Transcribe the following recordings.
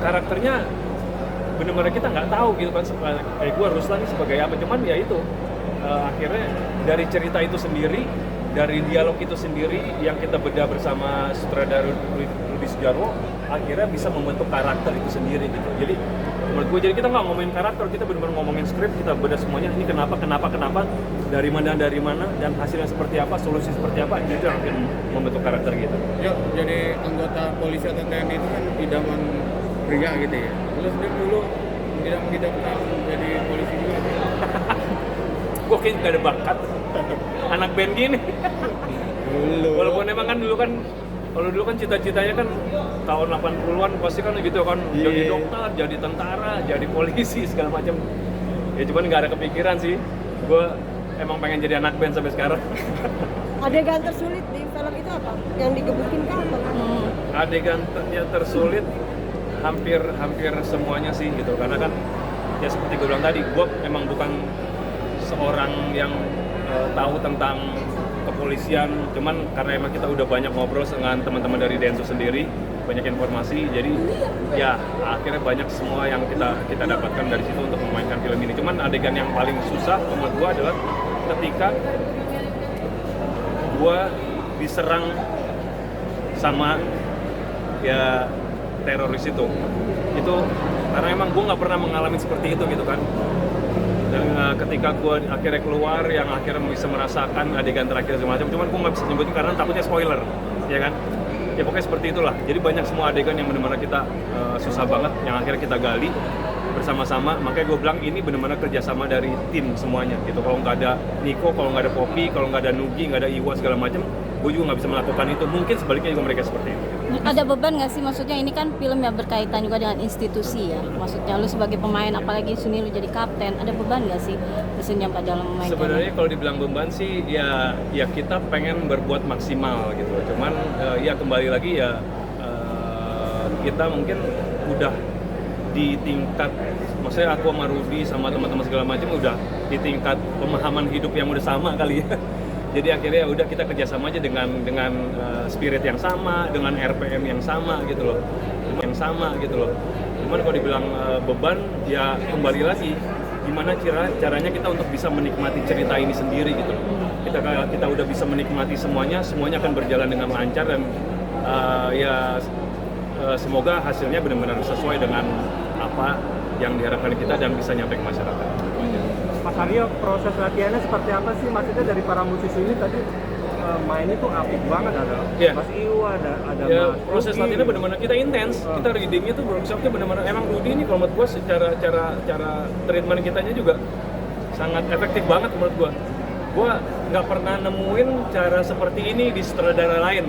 karakternya benar-benar kita nggak tahu gitu kan, kayak gue Ruslan ini sebagai apa, cuman ya itu akhirnya dari cerita itu sendiri, dari dialog itu sendiri yang kita bedah bersama sutradara Rudi Sudjarwo, akhirnya bisa membentuk karakter itu sendiri gitu. Jadi menurut gue, jadi kita nggak ngomongin karakter, kita benar-benar ngomongin skrip, kita bedah semuanya, ini kenapa, dari mana, dan hasilnya seperti apa, solusi seperti apa, itu yang akhirnya membentuk karakter gitu. Ya, jadi anggota polisi atau TNI itu kan idaman pria gitu ya. Lu sendiri dulu tidak pernah jadi polisi juga. Gue kayaknya gak ada bakat anak band gini. Walaupun emang kan dulu kan, kalau dulu kan cita-citanya kan tahun 80-an pasti kan gitu kan, jadi dokter, jadi tentara, jadi polisi segala macam. Ya cuman nggak ada kepikiran sih. Gue emang pengen jadi anak band sampai sekarang. Adegan tersulit di film itu apa? Yang digebukin kan apa? Adegan yang tersulit hampir semuanya sih gitu, karena kan ya seperti gue bilang tadi, gue emang bukan seorang yang tahu tentang kepolisian, cuman karena emang kita udah banyak ngobrol dengan teman-teman dari Densus sendiri, banyak informasi, jadi ya akhirnya banyak semua yang kita dapatkan dari situ untuk memainkan film ini. Cuman adegan yang paling susah menurut gue adalah ketika gue diserang sama ya teroris itu karena emang gue nggak pernah mengalami seperti itu gitu kan. Dan ketika gue akhirnya keluar, yang akhirnya bisa merasakan adegan terakhir segala macam, cuman gue nggak bisa nyebutin karena takutnya spoiler, ya kan? Ya pokoknya seperti itulah. Jadi banyak semua adegan yang benar-benar kita susah banget, yang akhirnya kita gali bersama-sama. Makanya gue bilang ini benar-benar kerjasama dari tim semuanya gitu. Kalau nggak ada Niko, kalau nggak ada Poppy, kalau nggak ada Nugi, nggak ada Iwa segala macam, gue juga nggak bisa melakukan itu. Mungkin sebaliknya juga mereka seperti itu. Ada beban nggak sih? Maksudnya ini kan film yang berkaitan juga dengan institusi ya. Maksudnya lu sebagai pemain, apalagi Suni lu jadi kapten, ada beban nggak sih maksudnya dalam memainkan? Sebenarnya kalau dibilang beban sih ya kita pengen berbuat maksimal gitu. Cuman ya kembali lagi ya kita mungkin udah di tingkat, maksudnya aku sama Rudi sama teman-teman segala macam udah di tingkat pemahaman hidup yang udah sama kali ya. Jadi akhirnya udah kita kerjasama aja dengan spirit yang sama, dengan RPM yang sama gitu loh, Cuman kalau dibilang beban, ya kembali lagi gimana caranya kita untuk bisa menikmati cerita ini sendiri gitu loh. Kita udah bisa menikmati semuanya akan berjalan dengan lancar dan semoga hasilnya benar-benar sesuai dengan apa yang diharapkan kita dan bisa nyampe ke masyarakat. Mas Aryo, proses latihannya seperti apa sih? Maksudnya dari para musisi ini tadi mainnya tuh apik banget, ada Mas Iwa, ada ya, Mas proses Ruki. latihannya benar-benar kita intens. Kita readingnya tuh workshopnya benar-benar, emang Rudi ini kalau menurut gue secara treatment kitanya juga sangat efektif banget menurut gue. Gue nggak pernah nemuin cara seperti ini di sutradara lain.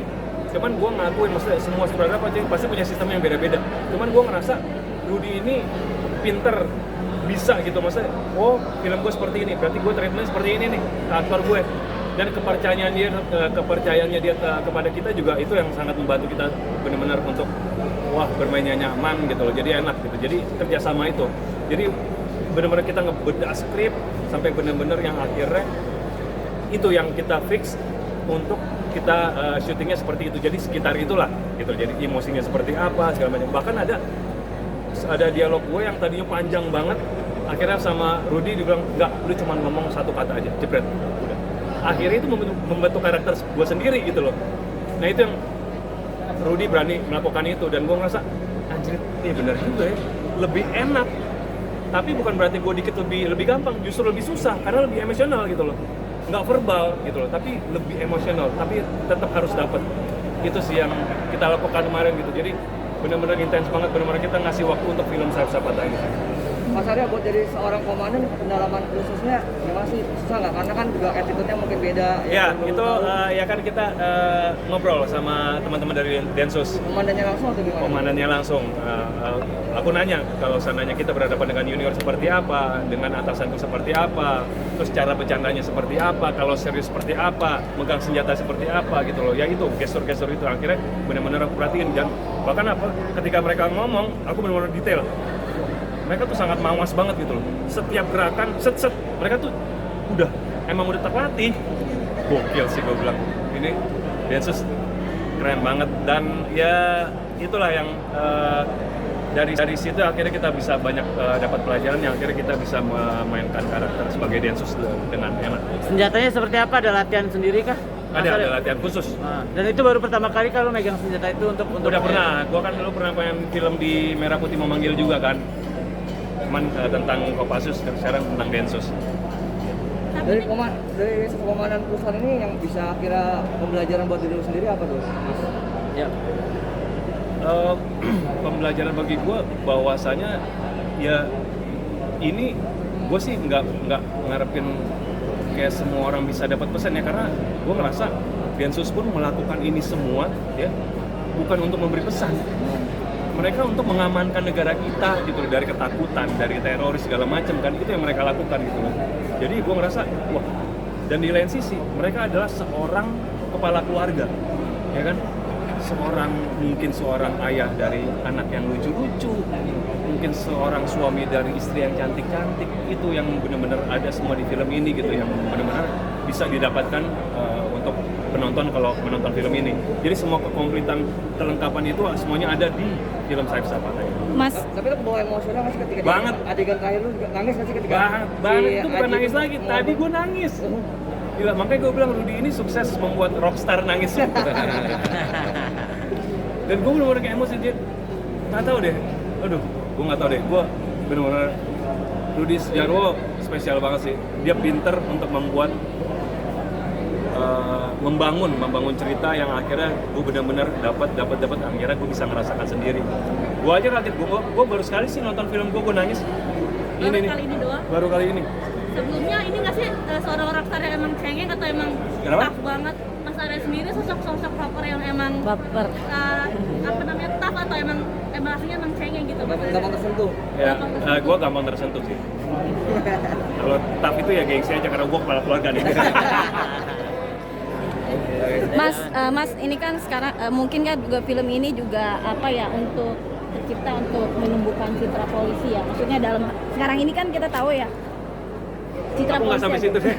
Cuman gue ngakuin, maksudnya semua sutradara pasti punya sistem yang beda-beda. Cuman gue ngerasa Rudi ini pinter, bisa gitu, maksudnya oh film gue seperti ini, berarti gue treatment seperti ini nih ke aktor gue, dan kepercayaannya dia kepada kita juga itu yang sangat membantu kita benar-benar untuk wah bermainnya nyaman gitu loh, jadi enak gitu. Jadi kerjasama itu, jadi benar-benar kita ngebedah skrip sampai benar-benar yang akhirnya itu yang kita fix untuk kita syutingnya seperti itu. Jadi sekitar itulah gitu, jadi emosinya seperti apa segala macam. Bahkan ada dialog gue yang tadinya panjang banget, akhirnya sama Rudi dibilang enggak, lu cuma ngomong satu kata aja, jepret, udah. Akhirnya itu membentuk karakter gue sendiri gitu loh. Nah itu yang Rudi berani melakukan itu, dan gue ngerasa anjir, ini benar juga ya, lebih enak. Tapi bukan berarti gue dikit lebih gampang, justru lebih susah karena lebih emosional gitu loh. Nggak verbal gitu loh, tapi lebih emosional, tapi tetap harus dapat. Itu sih yang kita lakukan kemarin gitu. Jadi benar-benar intens banget, benar-benar kita ngasih waktu untuk film Sayap Patah ini. Mas Arya, buat jadi seorang komandan, pendalaman khususnya gimana sih? Susah nggak? Karena kan juga attitude-nya mungkin beda. Ya, itu ya kan kita ngobrol sama teman-teman dari Densus. Komandannya langsung atau gimana? Komandannya langsung. Aku nanya, kalau seandainya kita berhadapan dengan junior seperti apa, dengan atasanku seperti apa, terus cara bercandanya seperti apa, kalau serius seperti apa, megang senjata seperti apa gitu loh. Ya itu, gestur-gestur itu akhirnya benar-benar aku perhatiin. Dan bahkan apa, ketika mereka ngomong, aku benar-benar detail. Mereka tuh sangat mawas banget gitu loh. Setiap gerakan, set, mereka tuh emang udah terlatih. Gokil sih gue bilang. Ini Densus keren banget, dan ya itulah yang dari situ akhirnya kita bisa banyak dapat pelajaran yang akhirnya kita bisa memainkan karakter sebagai Densus dengan enak. Senjatanya seperti apa? Ada latihan sendiri kah? Ada latihan khusus. Nah, dan itu baru pertama kali kalau megang senjata itu untuk Udah pernah, gua kan dulu pernah main film di Merah Putih Memanggil juga kan. Cuman tentang Kopassus, sekarang tentang Densus. Dari komandan perusahaan ini yang bisa kira pembelajaran buat diri lu sendiri apa tuh, Mas? Ya. Pembelajaran bagi gue bahwasanya ya ini gue sih nggak ngarepin kayak semua orang bisa dapat pesan ya, karena gue ngerasa Densus pun melakukan ini semua ya bukan untuk memberi pesan, mereka untuk mengamankan negara kita gitu dari ketakutan, dari teroris segala macam kan, itu yang mereka lakukan gitu loh. Jadi gue ngerasa wah, dan di lain sisi mereka adalah seorang kepala keluarga ya kan, mungkin seorang ayah dari anak yang lucu-lucu, mungkin seorang suami dari istri yang cantik-cantik, itu yang benar-benar ada semua di film ini gitu, yang benar-benar bisa didapatkan untuk penonton kalau menonton film ini. Jadi semua kekompletan kelengkapan itu semuanya ada di film Saif Sapata ini. Mas, Tapi lu kebawa emosional nggak sih ketika Banget. adegan terakhir lu juga nangis nggak sih ketika Banget, si itu bukan Aji nangis lagi, tadi gue nangis. Gila, makanya gue bilang Rudy ini sukses membuat rockstar nangis. Dan gue bener-bener kayak emosi, dia nggak tahu deh, aduh, gue nggak tahu deh, gue bener-bener Rudy Sudjarwo spesial banget sih, dia pinter untuk membuat membangun cerita yang akhirnya gue benar-benar dapat akhirnya gue bisa ngerasakan sendiri. Gue aja kaget, gue baru sekali sih nonton film gue nangis. Baru kali ini doang? Baru kali ini. Sebelumnya ini nggak sih seorang rockstar yang emang cengeng atau emang Kenapa? tough banget? Mas Arya sendiri sosok rapper yang emang baper. apa namanya tough atau emang aslinya emang cengeng gitu? Mas Arya? gampang tersentuh. Ya, gue gampang tersentuh sih. Kalau tough itu ya gengsi aja karena gue kepala keluarga nih. Mas, ini kan sekarang mungkin kan juga film ini juga apa ya untuk tercipta untuk menumbuhkan citra polisi ya. Maksudnya dalam sekarang ini kan kita tahu ya citra Aku nggak polisi. sampai situ deh.